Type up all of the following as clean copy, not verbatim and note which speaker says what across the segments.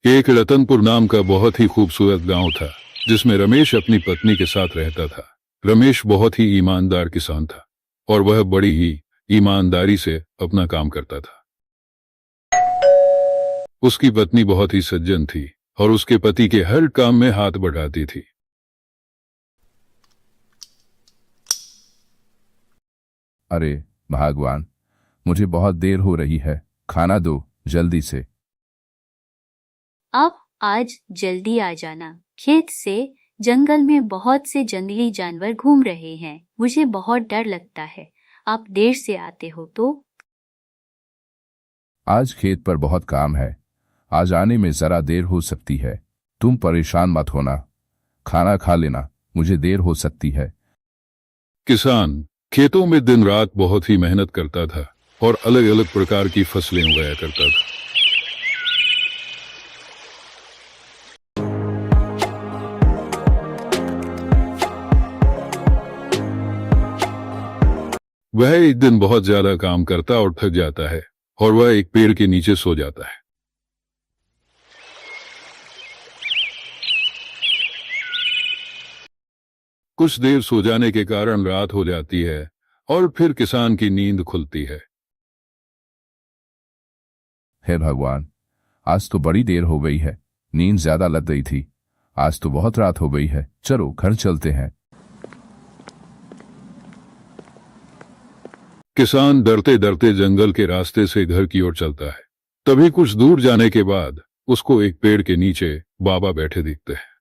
Speaker 1: कि एक रतनपुर नाम का बहुत ही खूबसूरत गांव था जिसमें रमेश अपनी पत्नी के साथ रहता था। रमेश बहुत ही ईमानदार किसान था और वह बड़ी ही ईमानदारी से अपना काम करता था। उसकी पत्नी बहुत ही सज्जन थी और उसके पति के हर काम में हाथ बढ़ाती थी।
Speaker 2: अरे भगवान, मुझे बहुत देर हो रही है, खाना दो जल्दी से।
Speaker 3: आप आज जल्दी आ जाना। खेत से जंगल में बहुत से जंगली जानवर घूम रहे हैं। मुझे बहुत डर लगता है। आप देर से आते हो तो।
Speaker 2: आज खेत पर बहुत काम है, आज आने में जरा देर हो सकती है। तुम परेशान मत होना, खाना खा लेना, मुझे देर हो सकती है।
Speaker 1: किसान खेतों में दिन रात बहुत ही मेहनत करता था और अलग अलग प्रकार की फसलें उगाया करता था। वह एक दिन बहुत ज्यादा काम करता और थक जाता है और वह एक पेड़ के नीचे सो जाता है। कुछ देर सो जाने के कारण रात हो जाती है और फिर किसान की नींद खुलती है।
Speaker 2: हे भगवान, आज तो बड़ी देर हो गई है, नींद ज्यादा लग गई थी। आज तो बहुत रात हो गई है, चलो घर चलते हैं।
Speaker 1: किसान डरते डरते जंगल के रास्ते से घर की ओर चलता है। तभी कुछ दूर जाने के बाद उसको एक पेड़ के नीचे बाबा बैठे दिखते हैं।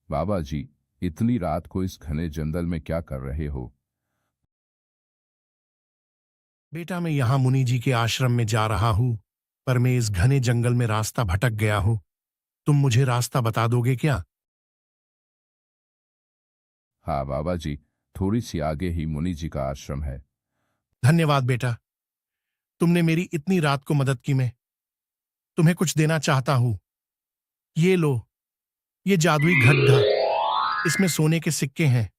Speaker 2: बाबा जी, इतनी रात को इस घने जंगल में क्या कर रहे हो?
Speaker 4: बेटा, मैं यहाँ मुनि जी के आश्रम में जा रहा हूँ, पर मैं इस घने जंगल में रास्ता भटक गया हूँ। तुम मुझे रास्ता बता दोगे क्या?
Speaker 2: हाँ बाबा जी, थोड़ी सी आगे ही मुनि जी का आश्रम है।
Speaker 4: धन्यवाद बेटा, तुमने मेरी इतनी रात को मदद की। मैं तुम्हें कुछ देना चाहता हूँ। ये लो, ये जादुई गड्ढा, इसमें सोने के सिक्के हैं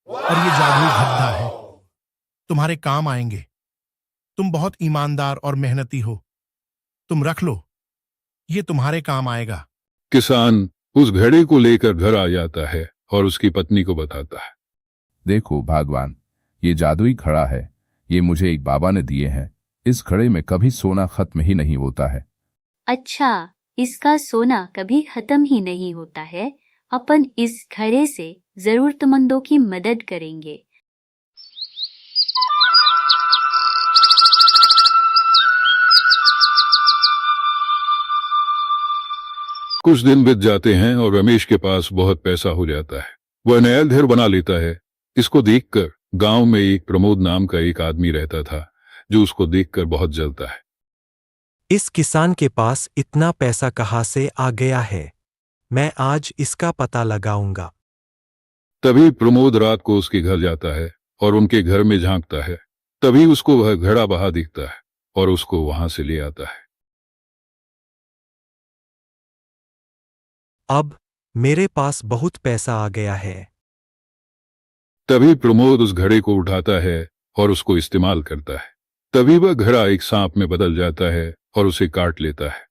Speaker 4: और ये जादुई गड्ढा है, तुम्हारे काम आएंगे। तुम बहुत ईमानदार और मेहनती हो, तुम रख लो, ये तुम्हारे काम आएगा।
Speaker 1: किसान उस घड़े को लेकर घर आ जाता है और उसकी पत्नी को बताता है।
Speaker 2: देखो भगवान, ये जादुई घड़ा है, ये मुझे एक बाबा ने दिए हैं। इस घड़े में कभी सोना खत्म ही नहीं होता है।
Speaker 3: अच्छा, इसका सोना कभी खत्म ही नहीं होता है। अपन इस घड़े से जरूरतमंदों की मदद करेंगे।
Speaker 1: कुछ दिन बीत जाते हैं और रमेश के पास बहुत पैसा हो जाता है। वह नया घर बना लेता है। इसको देखकर गांव में एक प्रमोद नाम का एक आदमी रहता था जो उसको देखकर बहुत जलता है।
Speaker 5: इस किसान के पास इतना पैसा कहाँ से आ गया है? मैं आज इसका पता लगाऊंगा।
Speaker 1: तभी प्रमोद रात को उसके घर जाता है और उनके घर में झांकता है। तभी उसको वह घड़ा बहा दिखता है और उसको वहां से ले आता है।
Speaker 5: अब मेरे पास बहुत पैसा आ गया है।
Speaker 1: तभी प्रमोद उस घड़े को उठाता है और उसको इस्तेमाल करता है। तभी वह घड़ा एक सांप में बदल जाता है और उसे काट लेता है।